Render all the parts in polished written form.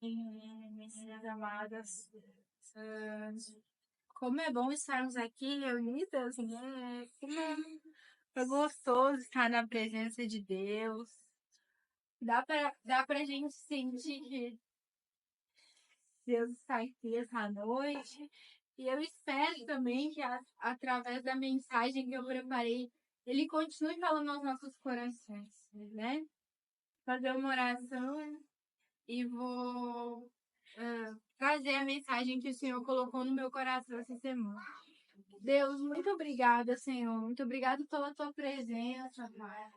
Minhas amadas, ah, como é bom estarmos aqui reunidas, né? É gostoso estar na presença de Deus. Dá pra gente sentir que Deus está aqui essa noite. E eu espero também que, através da mensagem que eu preparei, Ele continue falando aos nossos corações, né? Fazer uma oração e vou trazer a mensagem que o Senhor colocou no meu coração essa semana. Deus, muito obrigada, Senhor. Muito obrigada pela tua presença, Pai.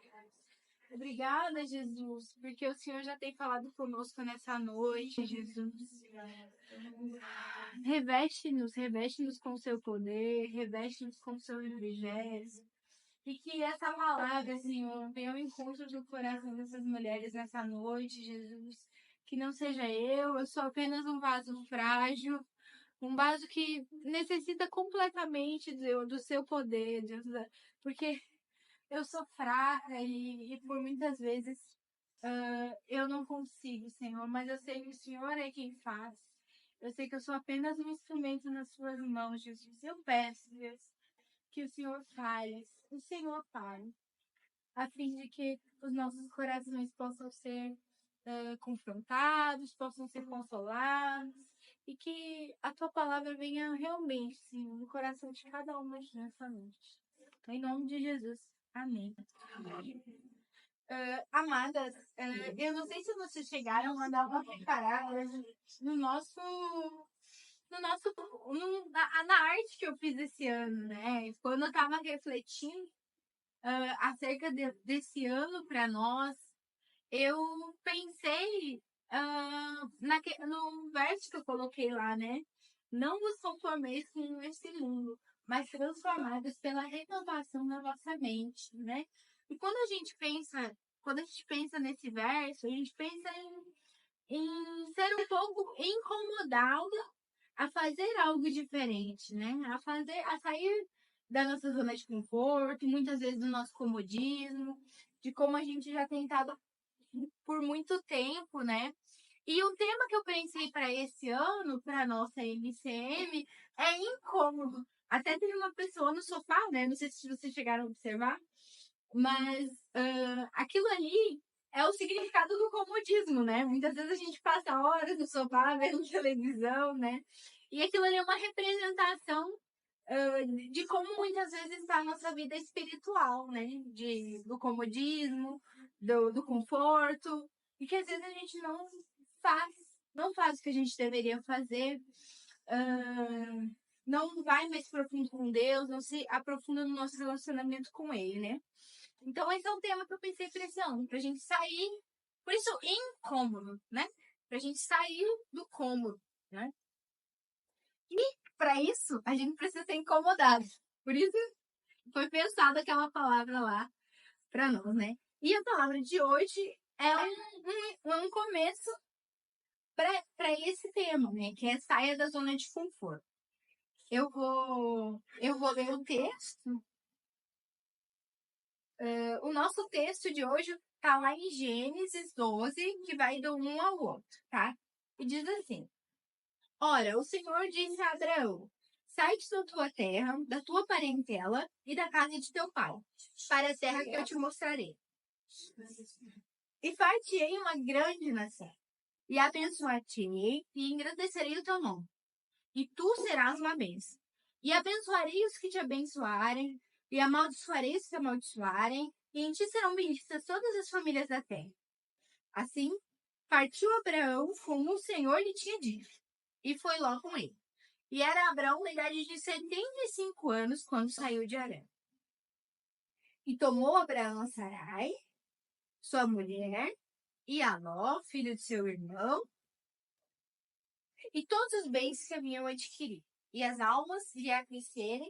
Obrigada, Jesus, porque o Senhor já tem falado conosco nessa noite, Jesus. Reveste-nos com o seu poder, reveste-nos com o seu refrigério. E que essa palavra, Senhor, venha ao encontro do coração dessas mulheres nessa noite, Jesus. Que não seja eu sou apenas um vaso frágil, um vaso que necessita completamente do seu poder, Deus, porque eu sou fraca e por muitas vezes eu não consigo, Senhor, mas eu sei que o Senhor é quem faz. Eu sei que eu sou apenas um instrumento nas suas mãos, Jesus. Eu peço, Deus, que o Senhor fale, a fim de que os nossos corações possam ser confrontados, possam ser consolados, e que a tua palavra venha realmente, Senhor, no coração de cada uma nessa noite. Em nome de Jesus. Amém. Amadas, eu não sei se vocês chegaram a dar uma preparada no nosso. No nosso, na arte que eu fiz esse ano, né? Quando eu tava refletindo acerca desse ano para nós, eu pensei no verso que eu coloquei lá, né? Não vos conformeis com esse mundo, mas transformados pela renovação da vossa mente, né? E quando a gente pensa nesse verso, a gente pensa em ser um pouco incomodada a fazer algo diferente, né? A sair da nossa zona de conforto, muitas vezes do nosso comodismo, de como a gente já tem tentado por muito tempo, né? E o tema que eu pensei para esse ano, para nossa MCM, é incômodo. Até teve uma pessoa no sofá, né? Não sei se vocês chegaram a observar, mas aquilo ali é o significado do comodismo, né? Muitas vezes a gente passa horas no sofá vendo televisão, né? E aquilo ali é uma representação de como muitas vezes está a nossa vida espiritual, né? Do comodismo, do conforto, e que às vezes a gente faz, não faz o que a gente deveria fazer, não vai mais profundo com Deus, não se aprofunda no nosso relacionamento com Ele, né? Então esse é um tema que eu pensei para esse ano, pra gente sair, por isso incômodo, né? Pra gente sair do cômodo, né? E para isso, a gente precisa ser incomodado. Por isso foi pensada aquela palavra lá para nós, né? E a palavra de hoje é um começo para esse tema, né? Que é saia da zona de conforto. Eu vou ler o texto. O nosso texto de hoje está lá em Gênesis 12, que vai do um ao outro, tá? E diz assim: Ora, o Senhor disse a Abraão: sai da tua terra, da tua parentela e da casa de teu pai, para a terra que eu te mostrarei. E far-te-ei uma grande nação, e abençoar-te-ei e engrandecerei o teu nome, e tu serás uma bênção. E abençoarei os que te abençoarem, e amaldiçoarei os que te amaldiçoarem, e em ti serão benditas todas as famílias da terra. Assim, partiu Abraão como o Senhor lhe tinha dito, e foi logo com ele. E era Abraão na idade de 75 anos quando saiu de Harã. E tomou Abraão Sarai, sua mulher, e Aló, filho de seu irmão, e todos os bens que haviam adquirido. E as almas lhe acresceram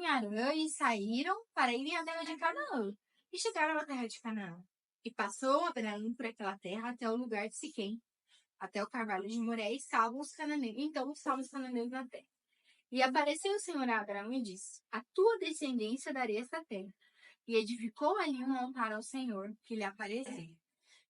em Harã e saíram para irem à terra de Canaã. E chegaram à terra de Canaã. E passou Abraão por aquela terra até o lugar de Siquém, até o carvalho de Moré, e estavam os cananeus. Então estavam os cananeus na terra. E apareceu o Senhor a Abraão e disse: a tua descendência darei esta terra. E edificou ali um altar ao Senhor, que lhe apareceu.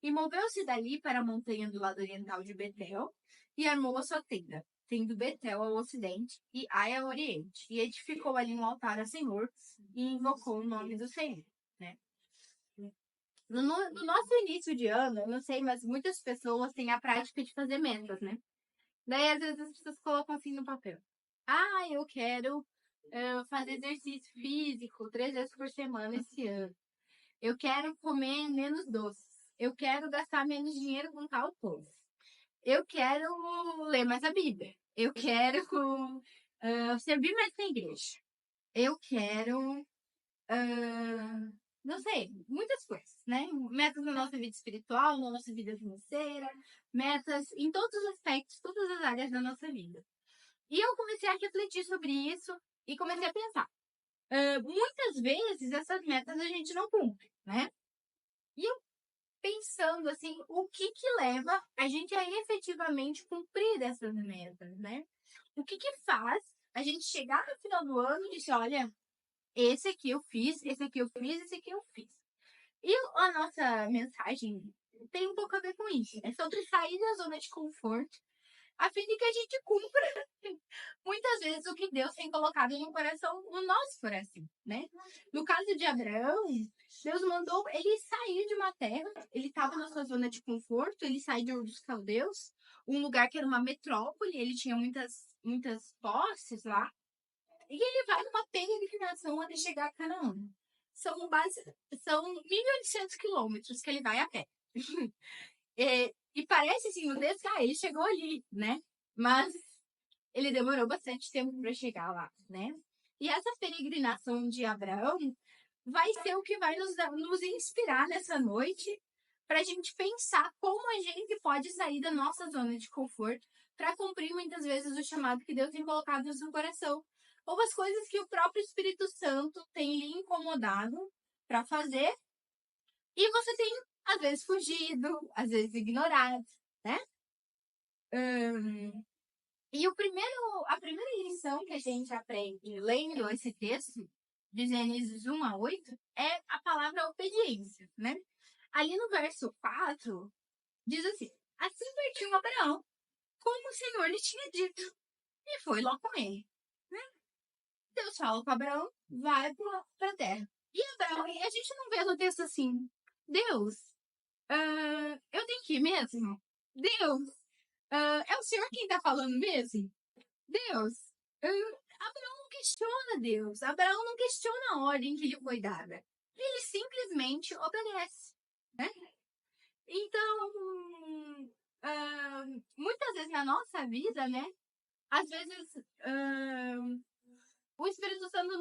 E moveu-se dali para a montanha do lado oriental de Betel, e armou a sua tenda, tendo Betel ao ocidente e Ai ao oriente. E edificou ali um altar ao Senhor, e invocou o nome do Senhor, né? No nosso início de ano, eu não sei, mas muitas pessoas têm a prática de fazer metas, né? Daí, às vezes, as pessoas colocam assim no papel. Ah, eu quero fazer exercício físico 3 vezes por semana esse ano. Eu quero comer menos doces. Eu quero gastar menos dinheiro com tal coisa. Eu quero ler mais a Bíblia. Eu quero servir mais na igreja. Eu quero, não sei, muitas coisas, né? Metas na nossa vida espiritual, na nossa vida financeira, metas em todos os aspectos, todas as áreas da nossa vida. E eu comecei a refletir sobre isso e comecei a pensar. Muitas vezes essas metas a gente não cumpre, né? E eu pensando assim, o que leva a gente a efetivamente cumprir essas metas, né? O que faz a gente chegar no final do ano e dizer, olha, esse aqui eu fiz, esse aqui eu fiz, esse aqui eu fiz. E a nossa mensagem tem um pouco a ver com isso. É sobre sair da zona de conforto, a fim de que a gente cumpra muitas vezes o que Deus tem colocado no coração, no nosso coração, né? No caso de Abraão, Deus mandou ele sair de uma terra, ele estava na sua zona de conforto, ele saiu de Ur dos Caldeus, um lugar que era uma metrópole, ele tinha muitas posses lá, e ele vai numa peregrinação até chegar a Canaã. São 1.800 quilômetros que ele vai a pé. E parece assim, no texto, ele chegou ali, né? Mas ele demorou bastante tempo para chegar lá, né? E essa peregrinação de Abraão vai ser o que vai nos inspirar nessa noite para a gente pensar como a gente pode sair da nossa zona de conforto para cumprir muitas vezes o chamado que Deus tem colocado no seu coração. Ou as coisas que o próprio Espírito Santo tem lhe incomodado para fazer e você tem, às vezes, fugido, às vezes, ignorado, né? E a primeira lição que a gente aprende lendo esse texto, de Gênesis 1 a 8, é a palavra obediência, né? Ali no verso 4, diz assim: assim partiu Abraão, como o Senhor lhe tinha dito, e foi lá com ele. Né? Deus fala com Abraão, vai para a terra. E Abraão, a gente não vê no texto assim, Deus, eu tenho que ir mesmo? Deus, é o Senhor quem está falando mesmo? Deus, Abraão não questiona Deus. Abraão não questiona a ordem que lhe foi dada. Ele simplesmente obedece, né? Então, muitas vezes na nossa vida, né? Às vezes, o Espírito Santo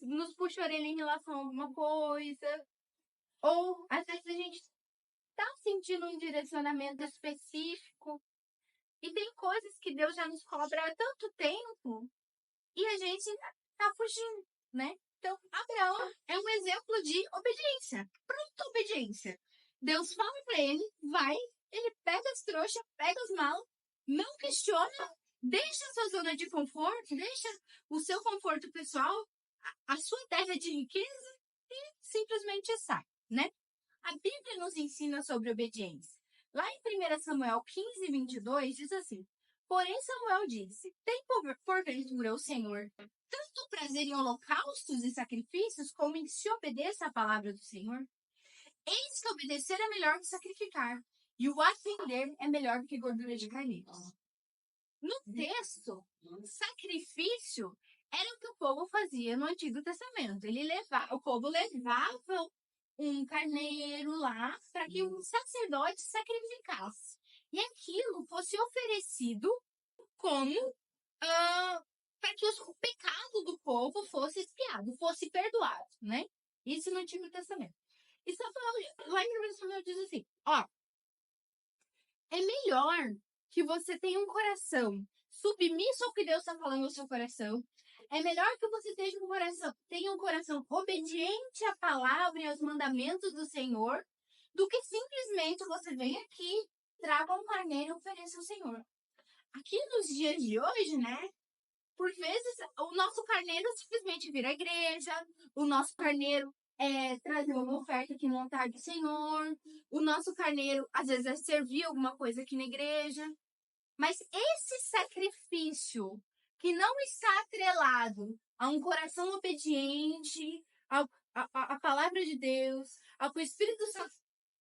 nos puxa a orelha em relação a alguma coisa. Ou, às vezes, a gente tá sentindo um direcionamento específico. E tem coisas que Deus já nos cobra há tanto tempo e a gente tá fugindo, né? Então, Abraão é um exemplo de obediência, pronta obediência. Deus fala pra ele, vai, ele pega as trouxas, pega os malos, não questiona, deixa a sua zona de conforto, deixa o seu conforto pessoal, a sua terra de riqueza e simplesmente sai, né? A Bíblia nos ensina sobre obediência. Lá em 1 Samuel 15, 22, diz assim: porém Samuel disse, tem porventura o Senhor tanto prazer em holocaustos e sacrifícios, como em que se obedeça à palavra do Senhor? Eis que obedecer é melhor que sacrificar, e o atender é melhor que gordura de carneiros. No texto, sacrifício era o que o povo fazia no Antigo Testamento. O povo levava um carneiro lá para que um sacerdote sacrificasse. E aquilo fosse oferecido como para que o pecado do povo fosse expiado, fosse perdoado, né? Isso no Antigo Testamento. E só lá em 1 Samuel diz assim, é melhor que você tenha um coração submisso ao que Deus está falando no seu coração. É melhor que você tenha um coração obediente à palavra e aos mandamentos do Senhor, do que simplesmente você vem aqui, traga um carneiro e ofereça ao Senhor. Aqui nos dias de hoje, né? Por vezes, o nosso carneiro simplesmente vira igreja, o nosso carneiro trazer uma oferta que não tá do Senhor. O nosso carneiro, às vezes, é servir alguma coisa aqui na igreja. Mas esse sacrifício que não está atrelado a um coração obediente, à palavra de Deus, ao que o Espírito Santo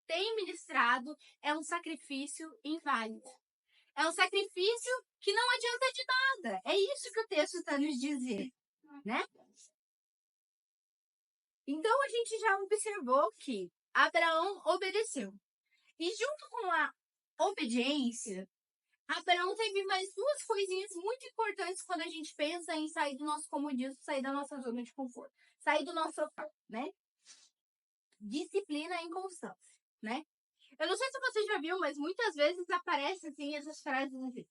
tem ministrado, é um sacrifício inválido. É um sacrifício que não adianta de nada. É isso que o texto está nos dizendo, né? Então a gente já observou que Abraão obedeceu. E junto com a obediência, Abraão teve mais duas coisinhas muito importantes quando a gente pensa em sair do nosso comodismo, sair da nossa zona de conforto, sair do nosso sofá, né? Disciplina e constância, né? Eu não sei se você já viu, mas muitas vezes aparecem assim essas frases assim.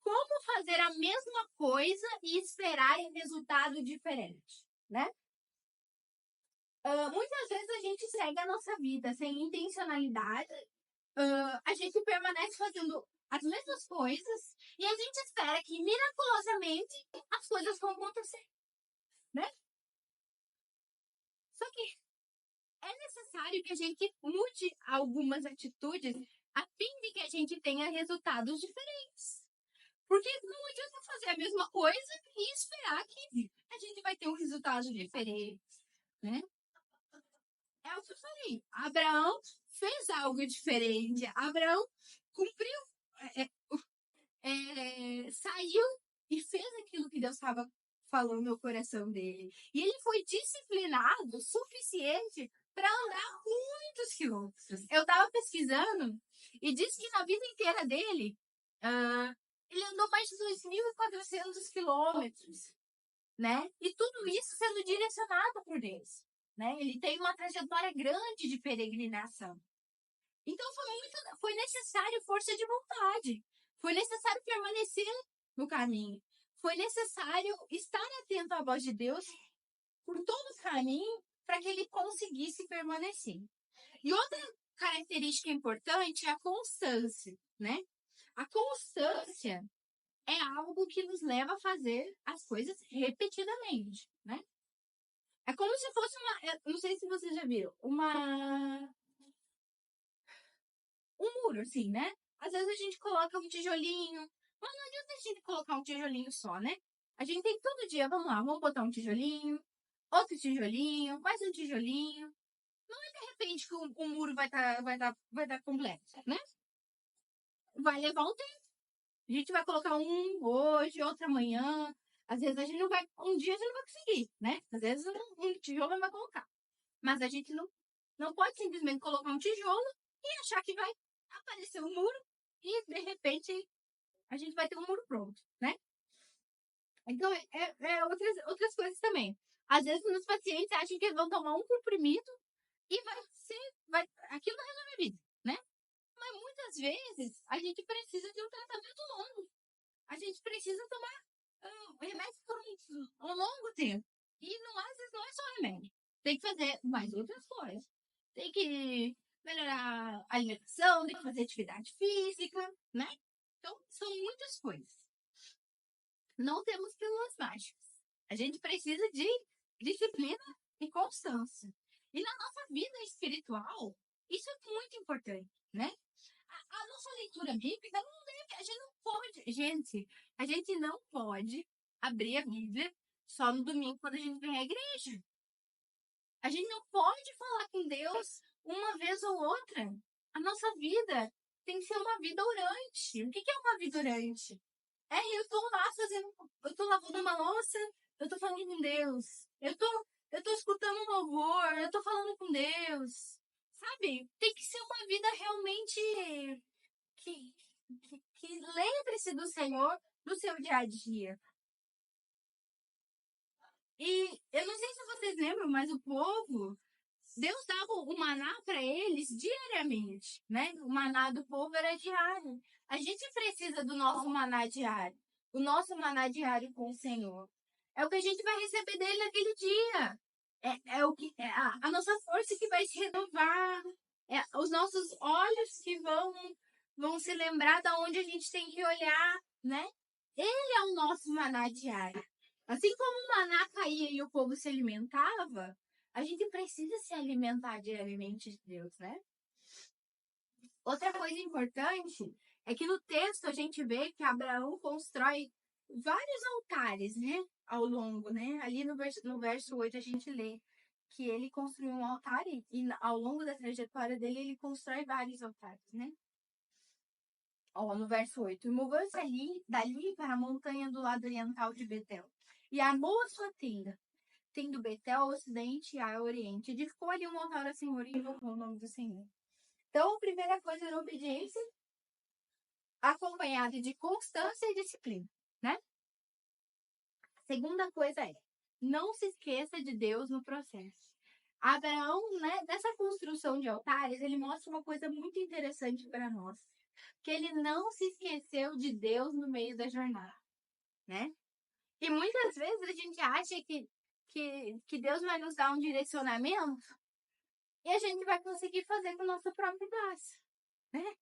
Como fazer a mesma coisa e esperar um resultado diferente, né? Muitas vezes a gente segue a nossa vida sem intencionalidade, a gente permanece fazendo as mesmas coisas e a gente espera que miraculosamente as coisas vão acontecer, né? Só que é necessário que a gente mude algumas atitudes a fim de que a gente tenha resultados diferentes. Porque não adianta fazer a mesma coisa e esperar que a gente vai ter um resultado diferente, né? É o que eu falei. Abraão fez algo diferente. Abraão cumpriu, saiu e fez aquilo que Deus estava falando no coração dele. E ele foi disciplinado o suficiente para andar muitos quilômetros. Eu estava pesquisando e disse que na vida inteira dele, ele andou mais de 2.400 quilômetros, né? E tudo isso sendo direcionado por Deus, né? Ele tem uma trajetória grande de peregrinação. Então foi necessário força de vontade. Foi necessário permanecer no caminho. Foi necessário estar atento à voz de Deus por todo o caminho para que ele conseguisse permanecer. E outra característica importante é a constância, né? A constância é algo que nos leva a fazer as coisas repetidamente, né? É como se fosse não sei se vocês já viram, um muro, assim, né? Às vezes a gente coloca um tijolinho, mas não adianta a gente colocar um tijolinho só, né? A gente tem que todo dia, vamos lá, vamos botar um tijolinho, outro tijolinho, mais um tijolinho. Não é de repente que o muro vai tá completo, né? Vai levar um tempo. A gente vai colocar um hoje, outro amanhã. Às vezes a gente não vai, um dia a gente não vai conseguir, né? Às vezes um tijolo não vai colocar. Mas a gente não pode simplesmente colocar um tijolo e achar que vai aparecer um muro e, de repente, a gente vai ter um muro pronto, né? Então, outras coisas também. Às vezes, os pacientes acham que eles vão tomar um comprimido e aquilo vai resolver a vida, né? Mas muitas vezes, a gente precisa de um tratamento longo. A gente precisa tomar remédio por um longo tempo. E às vezes não é só remédio. Tem que fazer mais outras coisas. Tem que melhorar a alimentação, tem que fazer atividade física, né? Então, são muitas coisas. Não temos pílulas mágicas. A gente precisa de disciplina e constância. E na nossa vida espiritual, isso é muito importante, né? A nossa leitura bíblica não deve, a gente não pode abrir a Bíblia só no domingo quando a gente vem à igreja. A gente não pode falar com Deus uma vez ou outra. A nossa vida tem que ser uma vida orante. O que é uma vida orante? Eu tô lá eu tô lavando uma louça, eu tô falando com Deus. Eu tô escutando um louvor, eu tô falando com Deus. Sabe? Tem que ser uma vida realmente que lembre-se do Senhor no seu dia a dia. E eu não sei se vocês lembram, mas o povo, Deus dava o maná para eles diariamente, né? O maná do povo era diário. A gente precisa do nosso maná diário. O nosso maná diário com o Senhor. É o que a gente vai receber dele naquele dia. É a nossa força que vai se renovar. É os nossos olhos que vão se lembrar de onde a gente tem que olhar, né? Ele é o nosso maná diário. Assim como o maná caía e o povo se alimentava, A gente precisa se alimentar diariamente de Deus, né? Outra coisa importante é que no texto a gente vê que Abraão constrói vários altares, né? Ao longo, né? Ali no verso 8 a gente lê que ele construiu um altar e ao longo da trajetória dele ele constrói vários altares, né? Ó, no verso 8. E moveu-se dali para a montanha do lado oriental de Betel. E armou a sua tenda, tendo Betel ao ocidente e a oriente. Edificou ali um altar ao Senhor e invocou o nome do Senhor. Então, a primeira coisa era obediência, acompanhada de constância e disciplina, né? Segunda coisa é, não se esqueça de Deus no processo. Abraão, né, nessa construção de altares, ele mostra uma coisa muito interessante para nós, que ele não se esqueceu de Deus no meio da jornada, né? E muitas vezes a gente acha que Deus vai nos dar um direcionamento e a gente vai conseguir fazer com o nosso próprio braço, né?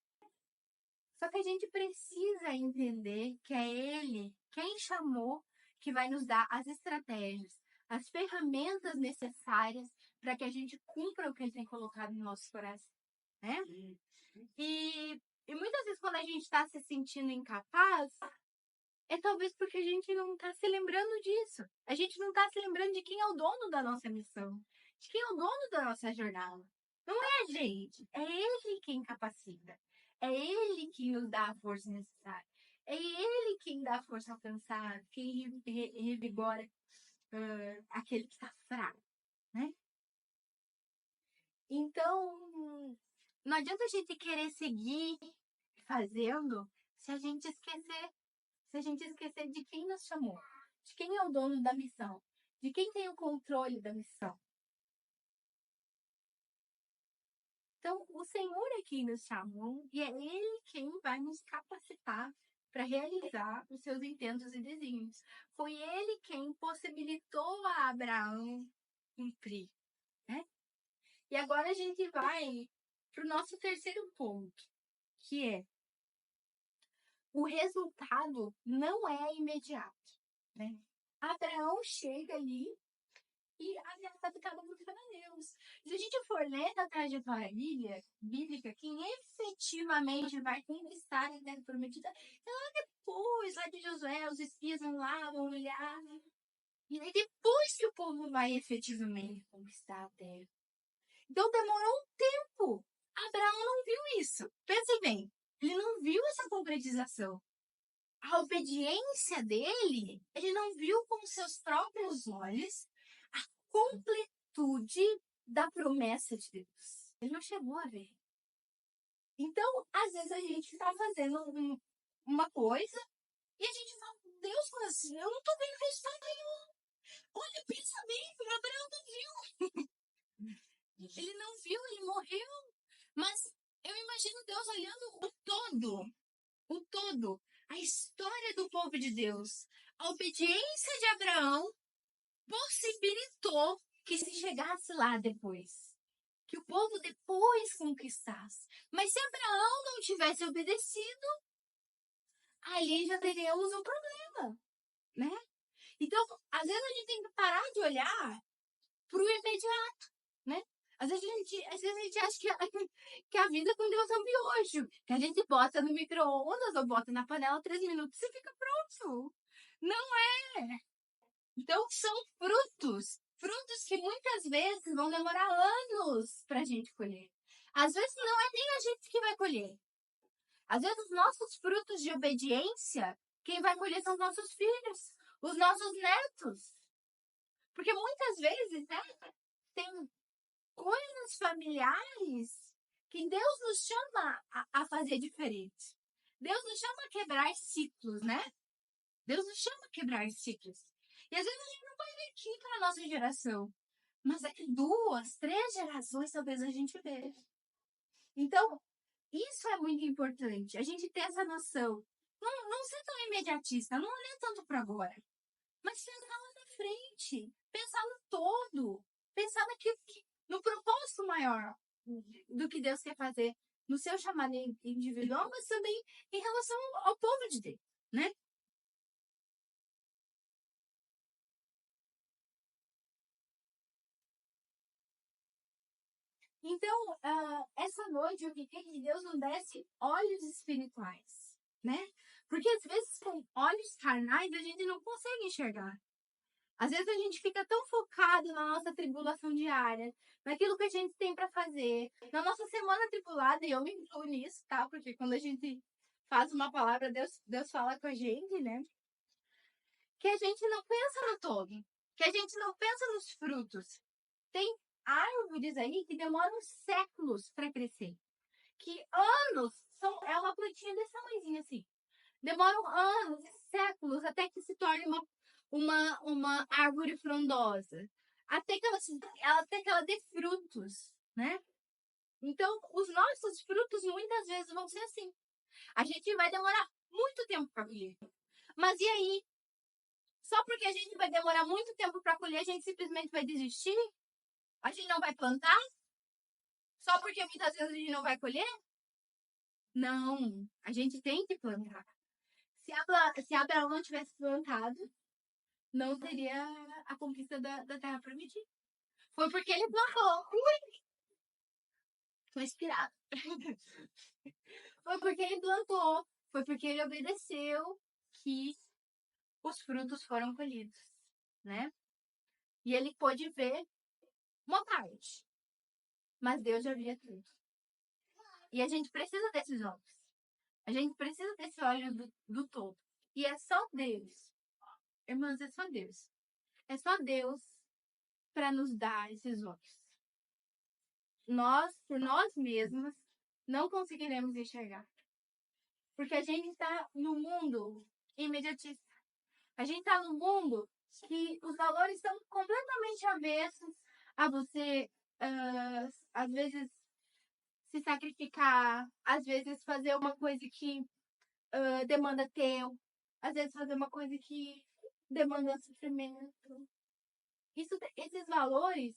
Só que a gente precisa entender que é Ele quem chamou, que vai nos dar as estratégias, as ferramentas necessárias para que a gente cumpra o que Ele tem colocado no nosso coração, né? E muitas vezes quando a gente está se sentindo incapaz, é talvez porque a gente não está se lembrando disso. A gente não está se lembrando de quem é o dono da nossa missão, de quem é o dono da nossa jornada. Não é a gente, é Ele quem capacita. É Ele quem nos dá a força necessária. É Ele quem dá a força ao cansado, quem revigora aquele que está fraco, né? Então, não adianta a gente querer seguir fazendo se a gente esquecer de quem nos chamou, de quem é o dono da missão, de quem tem o controle da missão. Então, o Senhor é quem nos chamou e é Ele quem vai nos capacitar para realizar os seus intentos e desígnios. Foi Ele quem possibilitou a Abraão cumprir, né? E agora a gente vai para o nosso terceiro ponto, que é o resultado não é imediato, né? Abraão chega ali e ameaçado cada um dos cananeus. Se a gente for ler a trajetória bíblica, quem efetivamente vai conquistar a terra prometida é lá depois, lá de Josué, os espias vão lá, vão olhar. E aí depois que o povo vai efetivamente conquistar a terra. Então demorou um tempo. Abraão não viu isso. Pense bem, ele não viu essa concretização. A obediência dele, ele não viu com seus próprios olhos a completude da promessa de Deus. Ele não chegou a ver. Então, às vezes a gente está fazendo uma coisa e a gente fala, Deus, mas eu não estou vendo resultado nenhum. Olha, pensa bem, o Abraão não viu. Ele não viu, ele morreu. Mas eu imagino Deus olhando o todo, a história do povo de Deus. A obediência de Abraão possibilitou que se chegasse lá depois. Que o povo depois conquistasse. Mas se Abraão não tivesse obedecido, ali já teríamos um problema, né? Então, às vezes a gente tem que parar de olhar para o imediato, né? Às vezes a gente acha que a vida com Deus é um miojo, que a gente bota no micro-ondas ou bota na panela 3 minutos e fica pronto. Não é. Então, são frutos que muitas vezes vão demorar anos para a gente colher. Às vezes não é nem a gente que vai colher. Às vezes os nossos frutos de obediência, quem vai colher são os nossos filhos, os nossos netos. Porque muitas vezes, né, tem coisas familiares que Deus nos chama a fazer diferente. Deus nos chama a quebrar ciclos, né? Deus nos chama a quebrar ciclos. E às vezes a gente não vai ver aqui para a nossa geração. Mas daqui 2, 3 gerações talvez a gente veja. Então, isso é muito importante. A gente ter essa noção. Não ser tão imediatista, não olhar tanto para agora. Mas pensar lá na frente. Pensar no todo. Pensar no propósito maior do que Deus quer fazer no seu chamado individual, mas também em relação ao povo de Deus, né? Então, essa noite eu queria que Deus nos desse olhos espirituais, né? Porque às vezes com olhos carnais a gente não consegue enxergar. Às vezes a gente fica tão focado na nossa tribulação diária, naquilo que a gente tem para fazer, na nossa semana tribulada, e eu me incluo nisso, tá? Porque quando a gente faz uma palavra, Deus fala com a gente, né? Que a gente não pensa no todo, que a gente não pensa nos frutos. Tem árvores aí que demoram séculos para crescer, que anos, é uma plantinha desse tamanhozinho assim, demoram anos, séculos, até que se torne uma árvore frondosa. Até que ela dê frutos, né? Então, os nossos frutos muitas vezes vão ser assim. A gente vai demorar muito tempo para colher. Mas e aí? Só porque a gente vai demorar muito tempo para colher, a gente simplesmente vai desistir? A gente não vai plantar? Só porque muitas vezes a gente não vai colher? Não, a gente tem que plantar. Se Abraão não tivesse plantado, não teria a conquista da Terra Prometida. Foi porque ele plantou. Tô inspirado. Foi porque ele plantou. Foi porque ele obedeceu que os frutos foram colhidos, né? E ele pôde ver uma parte. Mas Deus já via tudo. E a gente precisa desses olhos. A gente precisa desse olho do todo. E é só Deus. Irmãs, é só Deus. É só Deus para nos dar esses olhos. Nós, por nós mesmos, não conseguiremos enxergar. Porque a gente está no mundo imediatista. A gente está no mundo que os valores estão completamente avessos a você, às vezes, se sacrificar, às vezes fazer uma coisa que demanda tempo, às vezes fazer uma coisa que demanda sofrimento. Esses valores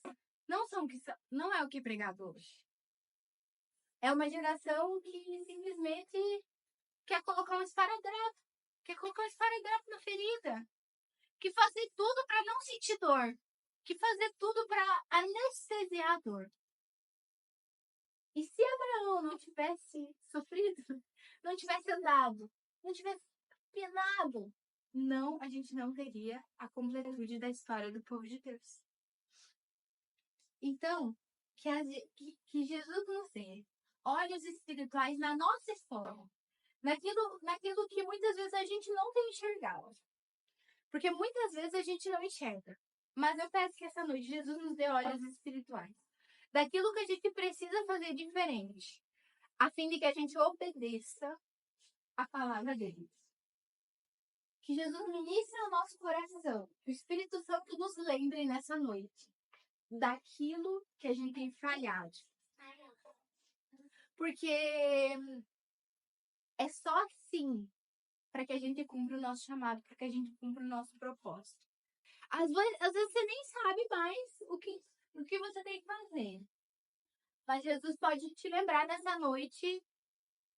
não é o que é pregado hoje. É uma geração que simplesmente quer colocar um esparadrapo, quer colocar um esparadrapo na ferida, que fazer tudo para não sentir dor, que fazer tudo para anestesiar a dor. E se Abraão não tivesse sofrido, não tivesse andado, não tivesse penado, não, a gente não teria a completude da história do povo de Deus. Então, que Jesus nos dê olhos espirituais na nossa história, naquilo que muitas vezes a gente não tem enxergado. Porque muitas vezes a gente não enxerga. Mas eu peço que essa noite Jesus nos dê olhos espirituais. Daquilo que a gente precisa fazer diferente. A fim de que a gente obedeça a palavra dele. Que Jesus ministre ao nosso coração. Que o Espírito Santo nos lembre nessa noite daquilo que a gente tem falhado. Porque é só assim para que a gente cumpra o nosso chamado, para que a gente cumpra o nosso propósito. Às vezes você nem sabe mais o que você tem que fazer. Mas Jesus pode te lembrar nessa noite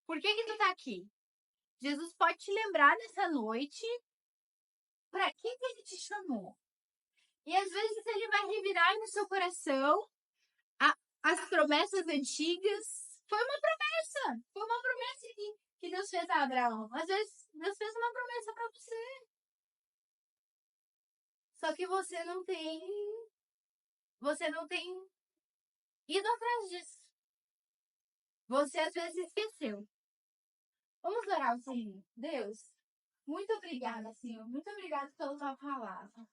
por que tu tá aqui. Jesus pode te lembrar nessa noite para que ele te chamou. E às vezes ele vai revirar no seu coração as promessas antigas. Foi uma promessa que Deus fez a Abraão. Às vezes Deus fez uma promessa para você. Só que você não tem ido atrás disso. Você às vezes esqueceu. Vamos orar ao Senhor. Deus, muito obrigada, Senhor. Muito obrigada pela tua palavra.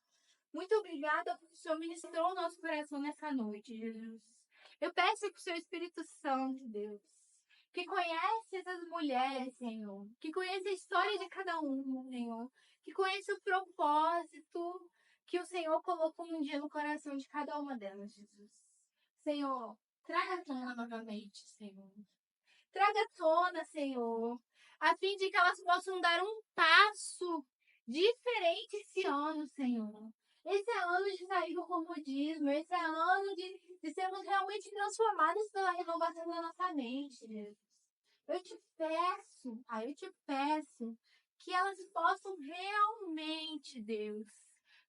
Muito obrigada porque o Senhor ministrou o nosso coração nessa noite, Jesus. Eu peço que o seu Espírito Santo, Deus, que conhece essas mulheres, Senhor, que conhece a história de cada uma, Senhor, que conhece o propósito que o Senhor colocou um dia no coração de cada uma delas, Jesus. Senhor, traga à tona novamente, Senhor. Traga à tona, Senhor, a fim de que elas possam dar um passo diferente esse ano, Senhor. Esse é ano de sair do comodismo, esse é ano de sermos realmente transformados pela renovação da nossa mente, Jesus. Eu te peço que elas possam realmente, Deus,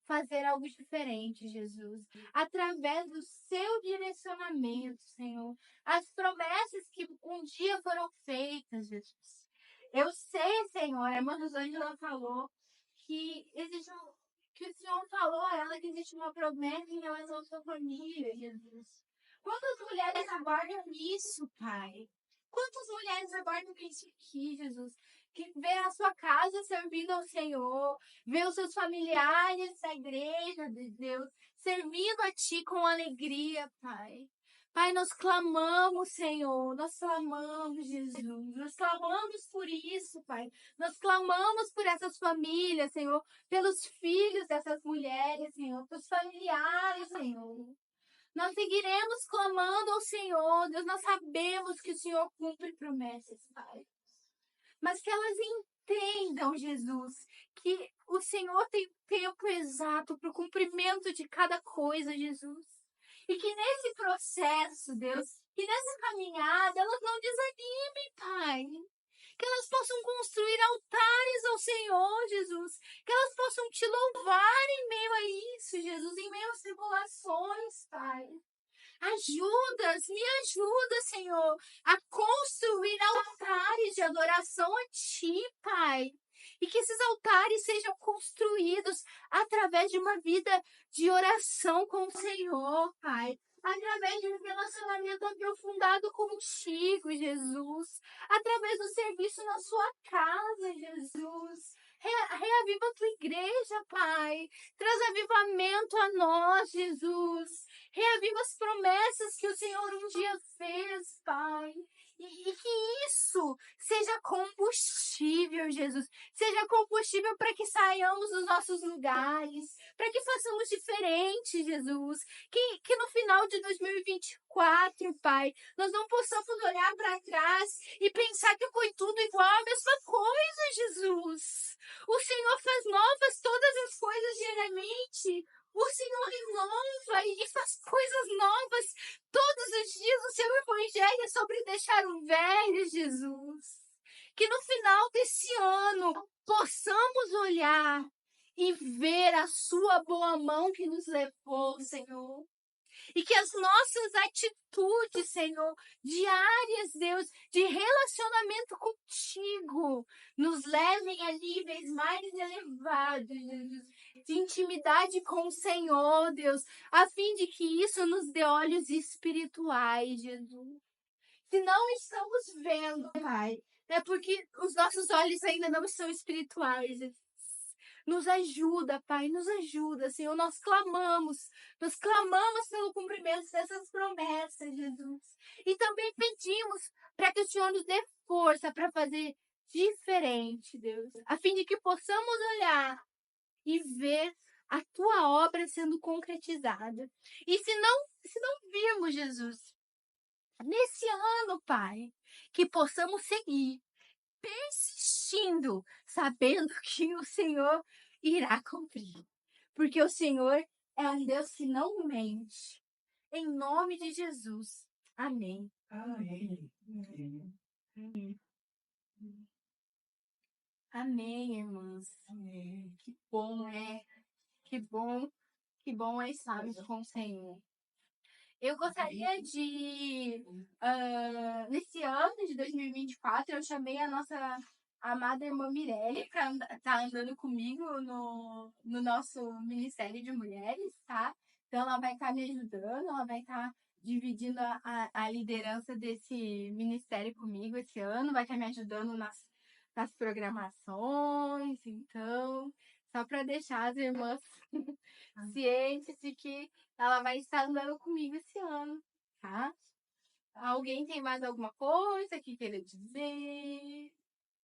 fazer algo diferente, Jesus. Através do seu direcionamento, Senhor. As promessas que um dia foram feitas, Jesus. Eu sei, Senhor, a irmã Rosângela falou que existe que o Senhor falou a ela que existe uma promessa em relação à sua família, Jesus. Quantas mulheres aguardam isso, Pai? Quantas mulheres aguardam isso aqui, Jesus? Que vê a sua casa servindo ao Senhor, vê os seus familiares da igreja de Deus, servindo a Ti com alegria, Pai. Pai, nós clamamos, Senhor, nós clamamos, Jesus, nós clamamos por isso, Pai. Nós clamamos por essas famílias, Senhor, pelos filhos dessas mulheres, Senhor, pelos familiares, Senhor. Nós seguiremos clamando ao Senhor, Deus, nós sabemos que o Senhor cumpre promessas, Pai. Mas que elas entendam, Jesus, que o Senhor tem tempo exato para o cumprimento de cada coisa, Jesus. E que nesse processo, Deus, que nessa caminhada, elas não desanimem, Pai. Que elas possam construir altares ao Senhor, Jesus. Que elas possam te louvar em meio a isso, Jesus, em meio às tribulações, Pai. Me ajuda, Senhor, a construir altares de adoração a Ti, Pai. E que esses altares sejam construídos através de uma vida de oração com o Senhor, Pai. Através de um relacionamento aprofundado contigo, Jesus. Através do serviço na sua casa, Jesus. Reaviva a tua igreja, Pai. Traz avivamento a nós, Jesus. Reaviva as promessas que o Senhor um dia fez, Pai. E que isso seja combustível, Jesus. Seja combustível para que saiamos dos nossos lugares, para que façamos diferente, Jesus. Que no final de 2024, Pai, nós não possamos olhar para trás e pensar que foi tudo igual, a mesma coisa, Jesus. O Senhor faz novas todas as coisas diariamente. O Senhor renova e faz coisas novas todos os dias. O seu evangelho é sobre deixar o velho, Jesus. Que no final desse ano possamos olhar e ver a sua boa mão que nos levou, Senhor. E que as nossas atitudes, Senhor, diárias, Deus, de relacionamento contigo, nos levem a níveis mais elevados, Jesus, de intimidade com o Senhor, Deus, a fim de que isso nos dê olhos espirituais, Jesus. Se não estamos vendo, Pai, é porque os nossos olhos ainda não estão espirituais, Jesus. Nos ajuda, Pai, nos ajuda, Senhor. Nós clamamos pelo cumprimento dessas promessas, Jesus. E também pedimos para que o Senhor nos dê força para fazer diferente, Deus, a fim de que possamos olhar e ver a tua obra sendo concretizada. E se não virmos, Jesus, nesse ano, Pai, que possamos seguir persistindo, sabendo que o Senhor irá cumprir. Porque o Senhor é um Deus que não mente. Em nome de Jesus. Amém. Amém. Amém, irmãos. Amém. Que bom é. Que bom é estarmos com o Senhor. Eu gostaria de, nesse ano de 2024, eu chamei a nossa amada irmã Mirelle para estar andando comigo no nosso Ministério de Mulheres, tá? Então, ela vai estar me ajudando, ela vai estar dividindo a liderança desse ministério comigo esse ano, vai estar me ajudando nas programações, então, só para deixar as irmãs cientes de que ela vai estar andando comigo esse ano, tá? Alguém tem mais alguma coisa que queira dizer?